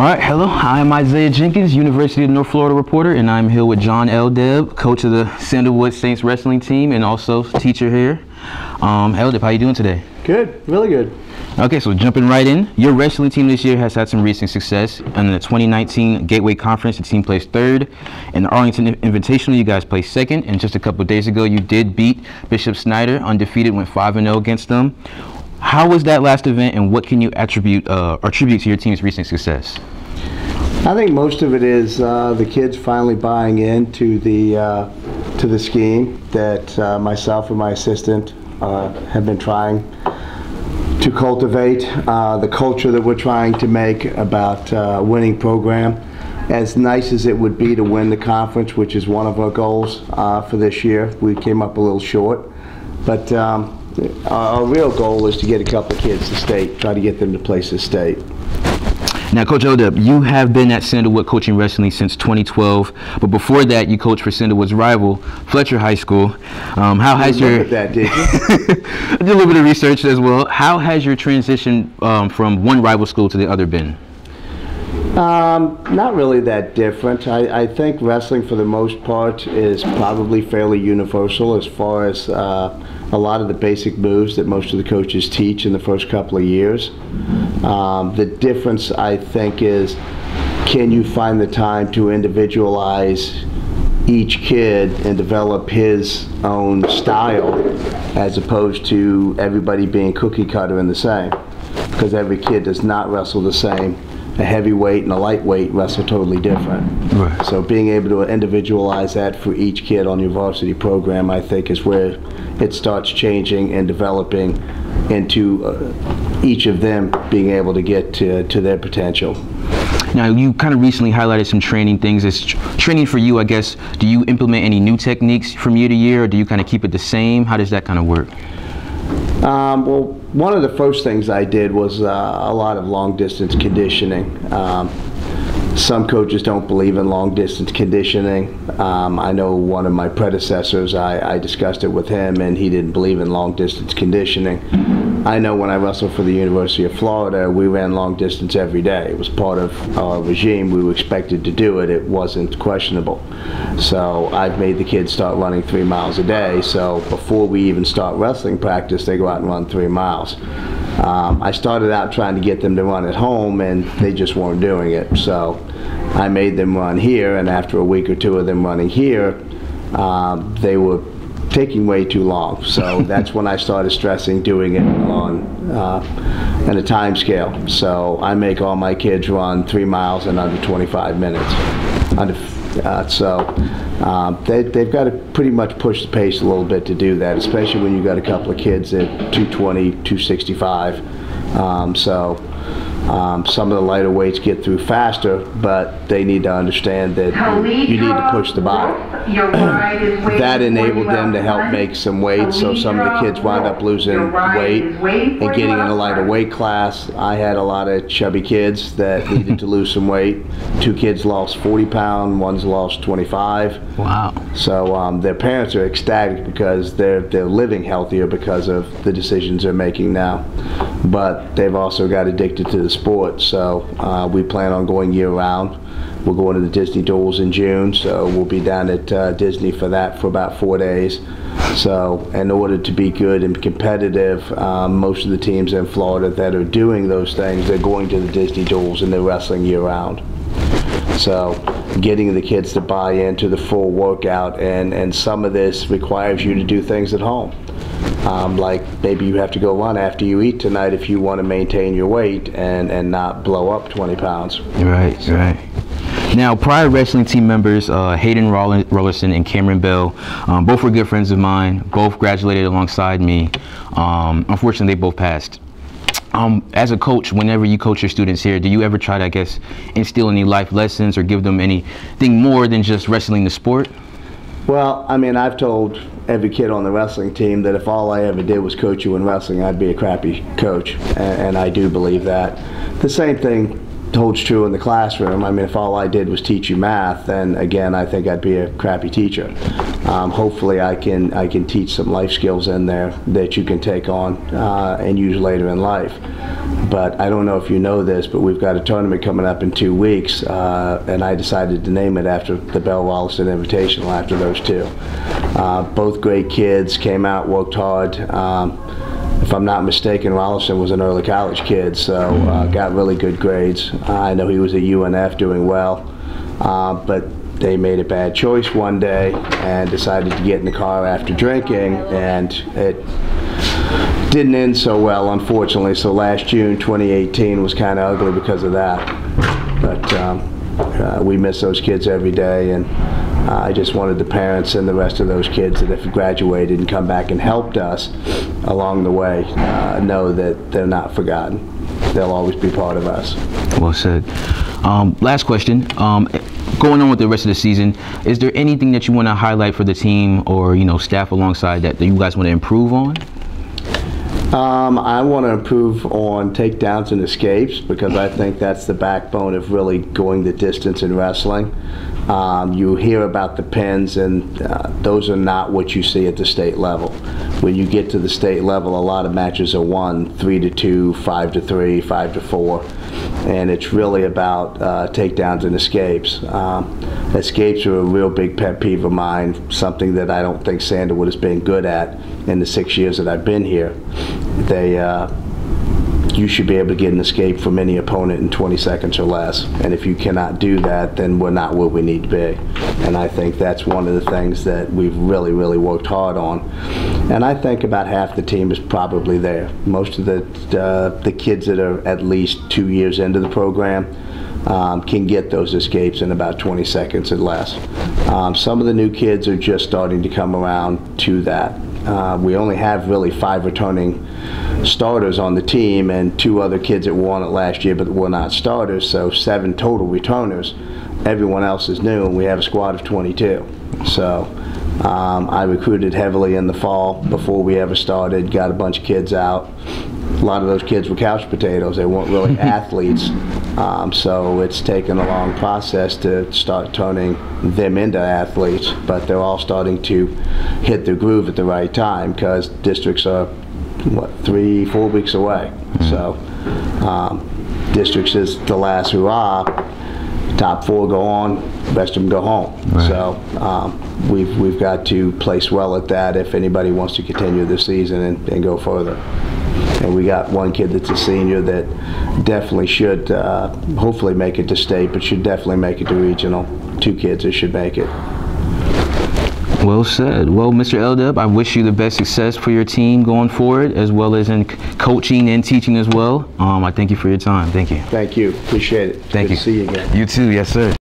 All right, hello, I'm Isaiah Jenkins, University of North Florida reporter, and I'm here with John Eldeb, coach of the Sandalwood Saints wrestling team and also teacher here. Eldeb, how you doing today? Good, really good. Okay, so jumping right in, your wrestling team this year has had some recent success. In the 2019 Gateway Conference, the team placed third. In the Arlington Invitational, you guys placed second, and just a couple of days ago, you did beat Bishop Snyder, undefeated, went 5-0 against them. How was that last event, and what can you attribute to your team's recent success? I think most of it is the kids finally buying into the scheme that myself and my assistant have been trying to cultivate, the culture that we're trying to make about a winning program. As nice as it would be to win the conference, which is one of our goals for this year, we came up a little short. But our real goal is to get a couple of kids to state, try to get them to place the state. Now, Coach Eldeb, you have been at Sandalwood coaching wrestling since 2012, but before that, you coached for Sandalwood's rival, Fletcher High School. How has your... Look at that, did you? I did a little bit of research as well. How has your transition from one rival school to the other been? Not really that different. I think wrestling, for the most part, is probably fairly universal as far as a lot of the basic moves that most of the coaches teach in the first couple of years. The difference, I think, is can you find the time to individualize each kid and develop his own style as opposed to everybody being cookie cutter and the same, because every kid does not wrestle the same. A heavyweight and a lightweight wrestle totally different. Right. So being able to individualize that for each kid on your varsity program, I think, is where it starts changing and developing into each of them being able to get to their potential. Now, you kind of recently highlighted some training things. Is training for you, I guess, do you implement any new techniques from year to year, or do you kind of keep it the same? How does that kind of work? Well, one of the first things I did was a lot of long-distance conditioning. Some coaches don't believe in long-distance conditioning. I know one of my predecessors, I discussed it with him, and he didn't believe in long-distance conditioning. I know when I wrestled for the University of Florida, we ran long-distance every day. It was part of our regime. We were expected to do it. It wasn't questionable. So I've made the kids start running 3 miles a day. So before we even start wrestling practice, they go out and run 3 miles. I started out trying to get them to run at home, and they just weren't doing it. So I made them run here, and after a week or two of them running here, they were taking way too long. So that's when I started stressing doing it on a time scale. So I make all my kids run 3 miles in under 25 minutes. They've got to pretty much push the pace a little bit to do that, especially when you've got a couple of kids at 220, 265. Some of the lighter weights get through faster, but they need to understand that you need to push the body. That enabled them to help make some weight, so some of the kids wound up losing weight and getting in a lighter weight class. I had a lot of chubby kids that needed to lose some weight. 2 kids lost 40 pounds, one's lost 25. Wow. So their parents are ecstatic because they're living healthier because of the decisions they're making now. But they've also got addicted to the sport, so we plan on going year-round. We're going to the Disney Duels in June, so we'll be down at Disney for that for about 4 days. So in order to be good and competitive, most of the teams in Florida that are doing those things, they're going to the Disney Duels and they're wrestling year-round. So getting the kids to buy into the full workout, and some of this requires you to do things at home. Like maybe you have to go run after you eat tonight if you want to maintain your weight and not blow up 20 pounds. Right, right. Now, prior wrestling team members, Hayden Rollerson and Cameron Bell, both were good friends of mine, both graduated alongside me. Unfortunately, they both passed. As a coach, whenever you coach your students here, do you ever try to, I guess, instill any life lessons or give them anything more than just wrestling the sport? Well, I mean, I've told every kid on the wrestling team that if all I ever did was coach you in wrestling, I'd be a crappy coach, and I do believe that. The same thing holds true in the classroom. I mean, if all I did was teach you math, then again, I think I'd be a crappy teacher. hopefully I can teach some life skills in there that you can take on and use later in life. But I don't know if you know this, but we've got a tournament coming up in 2 weeks, and I decided to name it after the Bell Rollison Invitational, after those two. Both great kids, came out, worked hard. If I'm not mistaken, Rollison was an early college kid, so got really good grades. I know he was at UNF doing well, but they made a bad choice one day and decided to get in the car after drinking, and it didn't end so well, unfortunately. So last June 2018 was kind of ugly because of that. But we miss those kids every day, and I just wanted the parents and the rest of those kids that have graduated and come back and helped us along the way know that they're not forgotten. They'll always be part of us. Well said. Last question. Going on with the rest of the season, is there anything that you want to highlight for the team or staff alongside that you guys want to improve on? I want to improve on takedowns and escapes, because I think that's the backbone of really going the distance in wrestling. You hear about the pins, and those are not what you see at the state level. When you get to the state level, a lot of matches are won 3-2, 5-3, 5-4, and it's really about takedowns and escapes. Escapes are a real big pet peeve of mine, something that I don't think Sandalwood has been good at in the 6 years that I've been here. You should be able to get an escape from any opponent in 20 seconds or less, and if you cannot do that, then we're not where we need to be. And I think that's one of the things that we've really worked hard on, and I think about half the team is probably there. Most of the kids that are at least 2 years into the program can get those escapes in about 20 seconds or less. Some of the new kids are just starting to come around to that. We only have really 5 returning starters on the team, and 2 other kids that were on it last year but were not starters, so 7 total returners. Everyone else is new, and we have a squad of 22. So I recruited heavily in the fall before we ever started, got a bunch of kids out. A lot of those kids were couch potatoes. They weren't really athletes, so it's taken a long process to start turning them into athletes, but they're all starting to hit their groove at the right time, because districts are, what, 3-4 weeks away. So districts is the last hurrah. Top 4 go on, the rest of them go home. Right. So we've got to place well at that if anybody wants to continue the season and go further. And we got one kid that's a senior that definitely should hopefully make it to state, but should definitely make it to regional. 2 kids that should make it. Well said. Well, Mr. Eldeb, I wish you the best success for your team going forward, as well as in coaching and teaching as well. I thank you for your time. Thank you. Thank you. Appreciate it. Thank you. Good to see you again. You too. Yes, sir.